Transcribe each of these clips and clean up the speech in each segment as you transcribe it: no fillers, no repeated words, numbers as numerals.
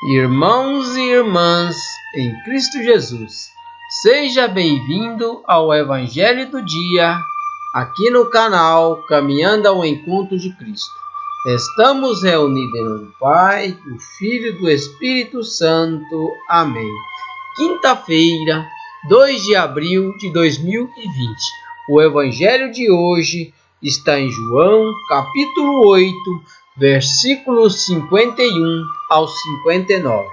Irmãos e irmãs em Cristo Jesus, seja bem-vindo ao Evangelho do Dia, aqui no canal Caminhando ao Encontro de Cristo. Estamos reunidos em nome do Pai, do Filho e do Espírito Santo. Amém. Quinta-feira, 2 de abril de 2020. O Evangelho de hoje está em João, capítulo 8, versículos 51 ao 59.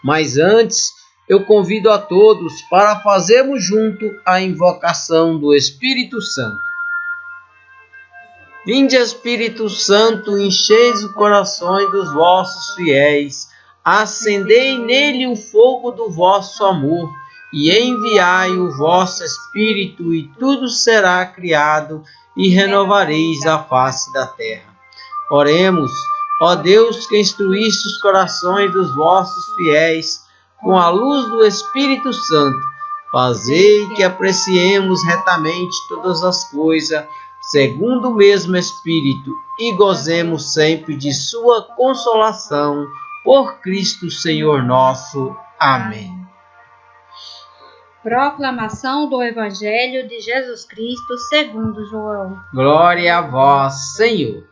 Mas antes, eu convido a todos para fazermos junto a invocação do Espírito Santo. Vinde, Espírito Santo, encheis os corações dos vossos fiéis, acendei nele o fogo do vosso amor, e enviai o vosso Espírito, e tudo será criado, e renovareis a face da terra. Oremos, ó Deus, que instruíste os corações dos vossos fiéis com a luz do Espírito Santo. Fazei que apreciemos retamente todas as coisas, segundo o mesmo Espírito, e gozemos sempre de sua consolação, por Cristo Senhor nosso. Amém. Proclamação do Evangelho de Jesus Cristo segundo João. Glória a vós, Senhor.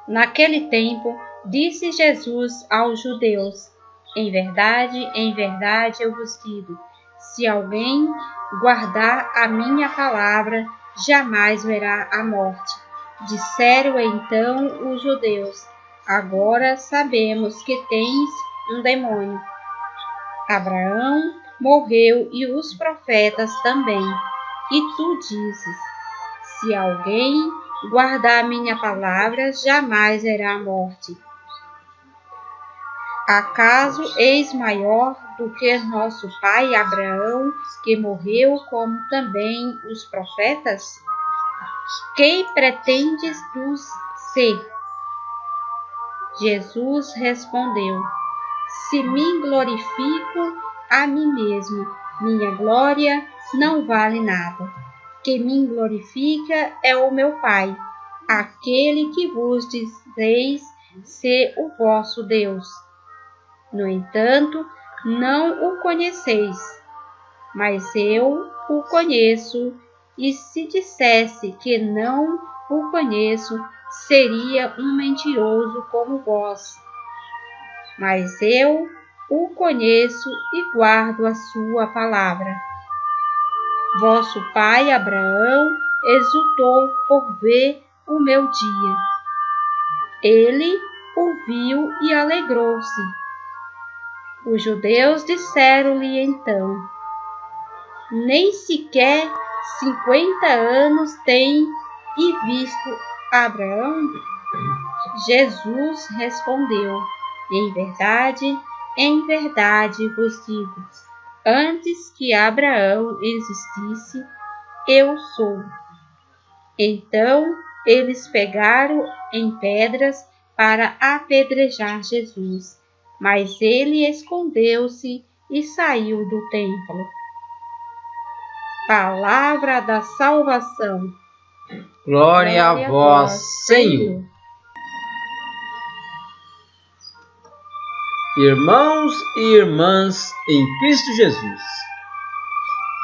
Naquele tempo, disse Jesus aos judeus: em verdade, eu vos digo, se alguém guardar a minha palavra, jamais verá a morte. Disseram então os judeus: agora sabemos que tens um demônio. Abraão morreu e os profetas também. E tu dizes: se alguém guardar a minha palavra, jamais verá a morte. Acaso és maior do que nosso pai Abraão, que morreu, como também os profetas? Quem pretendes tu ser? Jesus respondeu: se me glorifico a mim mesmo, minha glória não vale nada. Quem me glorifica é o meu Pai, aquele que vos dizeis ser o vosso Deus. No entanto, não o conheceis, mas eu o conheço, e se dissesse que não o conheço, seria um mentiroso como vós. Mas eu o conheço e guardo a sua palavra. Vosso pai Abraão exultou por ver o meu dia. Ele o viu e alegrou-se. Os judeus disseram-lhe então: nem sequer 50 anos tem e visto Abraão? Jesus respondeu: em verdade vos digo, antes que Abraão existisse, eu sou. Então eles pegaram em pedras para apedrejar Jesus, mas ele escondeu-se e saiu do templo. Palavra da salvação. Glória a vós, Senhor. Irmãos e irmãs em Cristo Jesus,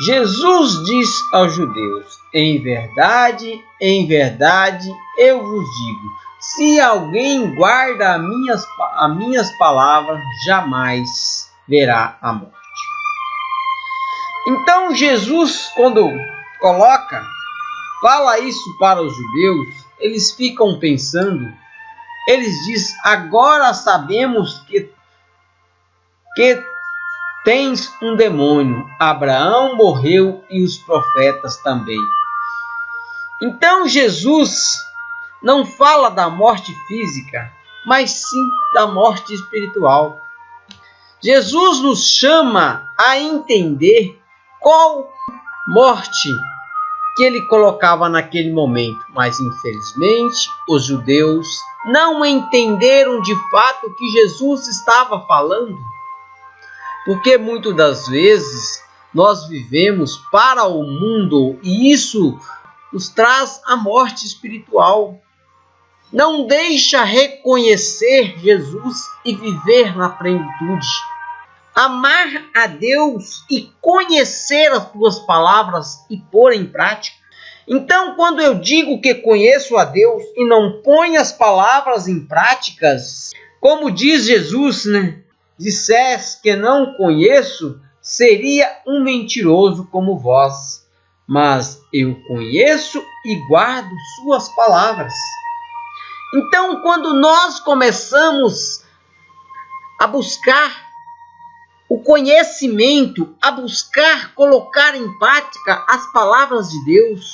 Jesus diz aos judeus: em verdade, eu vos digo, se alguém guarda as minhas palavras, jamais verá a morte. Então Jesus, quando fala isso para os judeus, eles ficam pensando, eles dizem: agora sabemos que tens um demônio. Abraão morreu e os profetas também. Então Jesus não fala da morte física, mas sim da morte espiritual. Jesus nos chama a entender qual morte que ele colocava naquele momento, mas infelizmente os judeus não entenderam de fato o que Jesus estava falando. Porque muitas das vezes nós vivemos para o mundo e isso nos traz a morte espiritual. não deixa reconhecer Jesus e viver na plenitude. Amar a Deus e conhecer as suas palavras e pôr em prática. Então, quando eu digo que conheço a Deus e não ponho as palavras em práticas, como diz Jesus, dissesse que não conheço, seria um mentiroso como vós. Mas eu conheço e guardo suas palavras. Então, quando nós começamos a buscar o conhecimento, a buscar colocar em prática as palavras de Deus,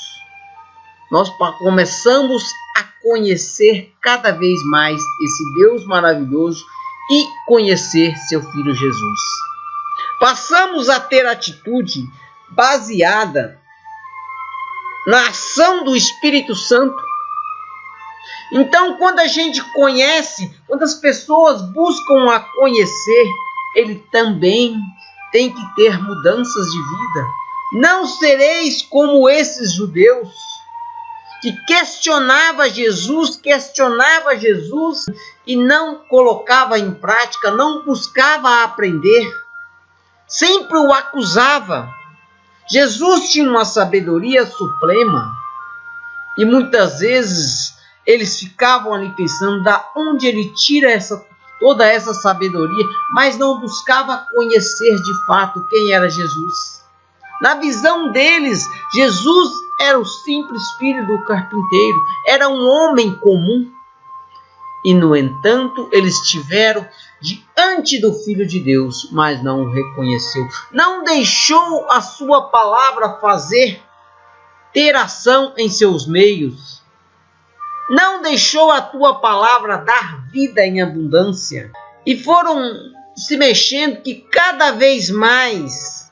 nós começamos a conhecer cada vez mais esse Deus maravilhoso e conhecer seu Filho Jesus. Passamos a ter atitude baseada na ação do Espírito Santo. Então, quando a gente conhece, quando as pessoas buscam a conhecer, ele também tem que ter mudanças de vida. Não sereis como esses judeus que questionava Jesus e não colocava em prática, não buscava aprender, sempre o acusava. Jesus tinha uma sabedoria suprema e muitas vezes eles ficavam ali pensando da onde ele tira toda essa sabedoria, mas não buscava conhecer de fato quem era Jesus. Na visão deles, Jesus era o simples filho do carpinteiro, era um homem comum. E, no entanto, eles estiveram diante do Filho de Deus, mas não o reconheceu. Não deixou a sua palavra ter ação em seus meios. Não deixou a tua palavra dar vida em abundância. E foram se mexendo que cada vez mais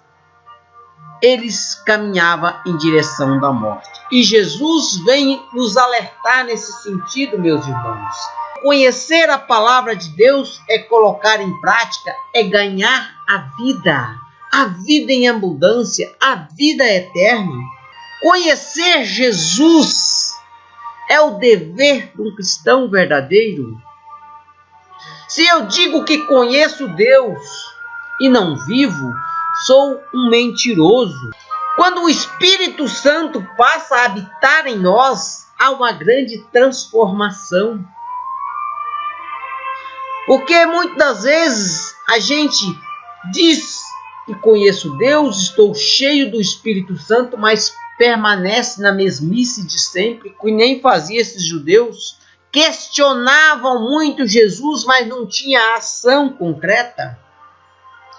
eles caminhavam em direção da morte. E Jesus vem nos alertar nesse sentido, meus irmãos. Conhecer a palavra de Deus é colocar em prática, é ganhar a vida em abundância, a vida eterna. Conhecer Jesus é o dever de um cristão verdadeiro. Se eu digo que conheço Deus e não vivo, sou um mentiroso. Quando o Espírito Santo passa a habitar em nós, há uma grande transformação. Porque muitas vezes a gente diz que conheço Deus, estou cheio do Espírito Santo, mas permanece na mesmice de sempre, que nem fazia esses judeus. Questionavam muito Jesus, mas não tinha ação concreta.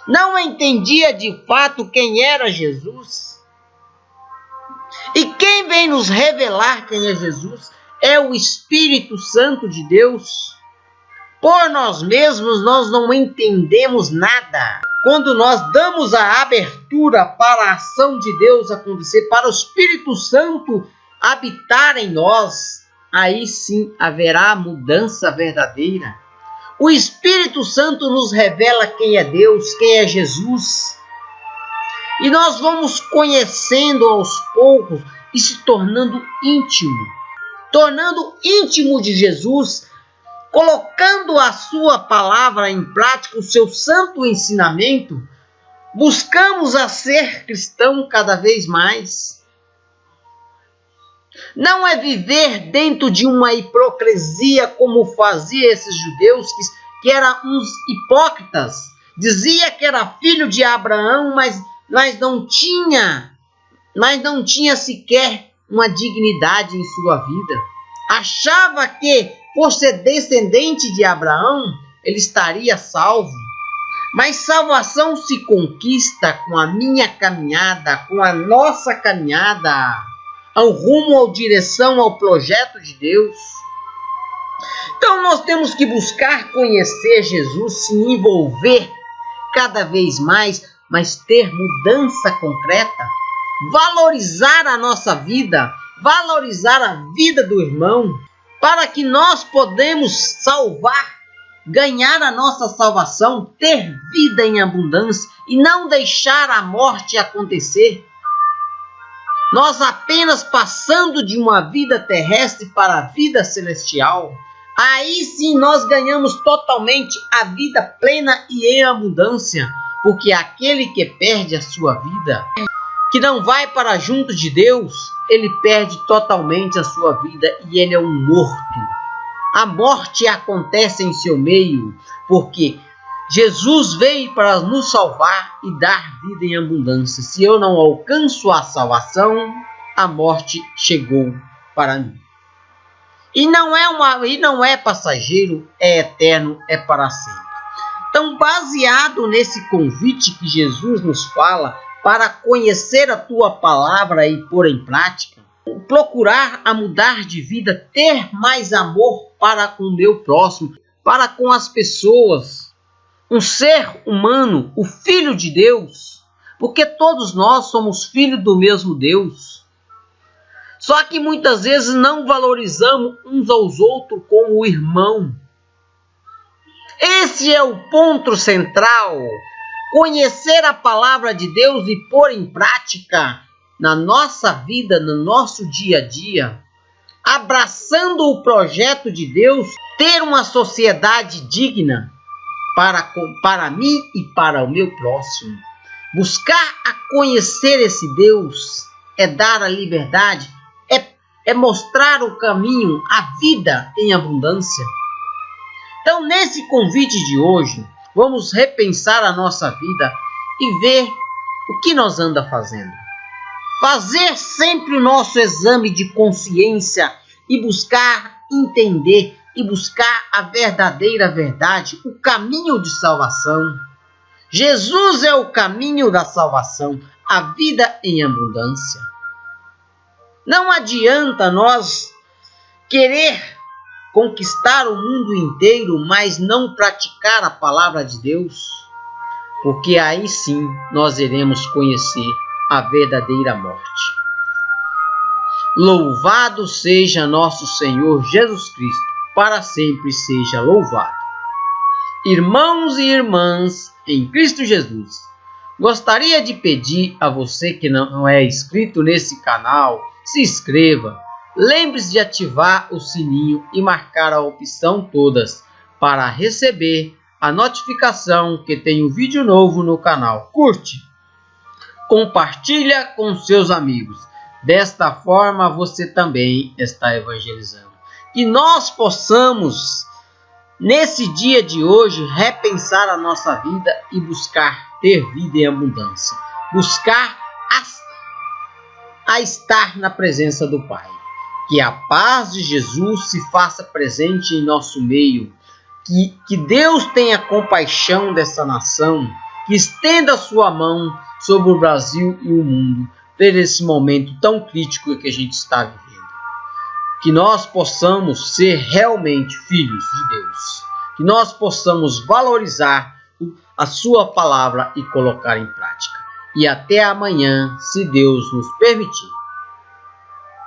Não entendia de fato quem era Jesus. E quem vem nos revelar quem é Jesus é o Espírito Santo de Deus. Por nós mesmos, nós não entendemos nada. Quando nós damos a abertura para a ação de Deus acontecer, para o Espírito Santo habitar em nós, aí sim haverá mudança verdadeira. O Espírito Santo nos revela quem é Deus, quem é Jesus. E nós vamos conhecendo aos poucos e se tornando íntimo de Jesus, colocando a sua palavra em prática, o seu santo ensinamento. Buscamos a ser cristão cada vez mais. Não é viver dentro de uma hipocrisia como faziam esses judeus que eram uns hipócritas. Dizia que era filho de Abraão, mas não tinha sequer uma dignidade em sua vida. Achava que por ser descendente de Abraão, ele estaria salvo. Mas salvação se conquista com a minha caminhada, com a nossa caminhada, ao rumo, à direção, ao projeto de Deus. Então nós temos que buscar conhecer Jesus, se envolver cada vez mais, mas ter mudança concreta, valorizar a nossa vida, valorizar a vida do irmão, para que nós podemos salvar, ganhar a nossa salvação, ter vida em abundância e não deixar a morte acontecer. Nós apenas passando de uma vida terrestre para a vida celestial, aí sim nós ganhamos totalmente a vida plena e em abundância, porque aquele que perde a sua vida, que não vai para junto de Deus, ele perde totalmente a sua vida e ele é um morto. A morte acontece em seu meio, porque Jesus veio para nos salvar e dar vida em abundância. Se eu não alcanço a salvação, a morte chegou para mim. E não é passageiro, é eterno, é para sempre. Então, baseado nesse convite que Jesus nos fala para conhecer a tua palavra e pôr em prática, procurar a mudar de vida, ter mais amor para com o meu próximo, para com as pessoas, um ser humano, o Filho de Deus, porque todos nós somos filhos do mesmo Deus. Só que muitas vezes não valorizamos uns aos outros como o irmão. Esse é o ponto central. Conhecer a palavra de Deus e pôr em prática na nossa vida, no nosso dia a dia, abraçando o projeto de Deus, ter uma sociedade digna para mim e para o meu próximo. Buscar a conhecer esse Deus é dar a liberdade, é mostrar o caminho, a vida em abundância. Então, nesse convite de hoje, vamos repensar a nossa vida e ver o que nós anda fazendo. Fazer sempre o nosso exame de consciência e buscar entender e buscar a verdadeira verdade, o caminho de salvação. Jesus é o caminho da salvação, a vida em abundância. Não adianta nós querer conquistar o mundo inteiro, mas não praticar a palavra de Deus, porque aí sim nós iremos conhecer a verdadeira morte. Louvado seja nosso Senhor Jesus Cristo, para sempre seja louvado. Irmãos e irmãs em Cristo Jesus, gostaria de pedir a você que não é inscrito nesse canal, se inscreva, lembre-se de ativar o sininho e marcar a opção todas para receber a notificação que tem um vídeo novo no canal. Curte, compartilha com seus amigos. Desta forma você também está evangelizando. Que nós possamos, nesse dia de hoje, repensar a nossa vida e buscar ter vida em abundância. Buscar a estar na presença do Pai. Que a paz de Jesus se faça presente em nosso meio. Que Deus tenha compaixão dessa nação. Que estenda a sua mão sobre o Brasil e o mundo, por esse momento tão crítico que a gente está vivendo. Que nós possamos ser realmente filhos de Deus. Que nós possamos valorizar a sua palavra e colocar em prática. E até amanhã, se Deus nos permitir.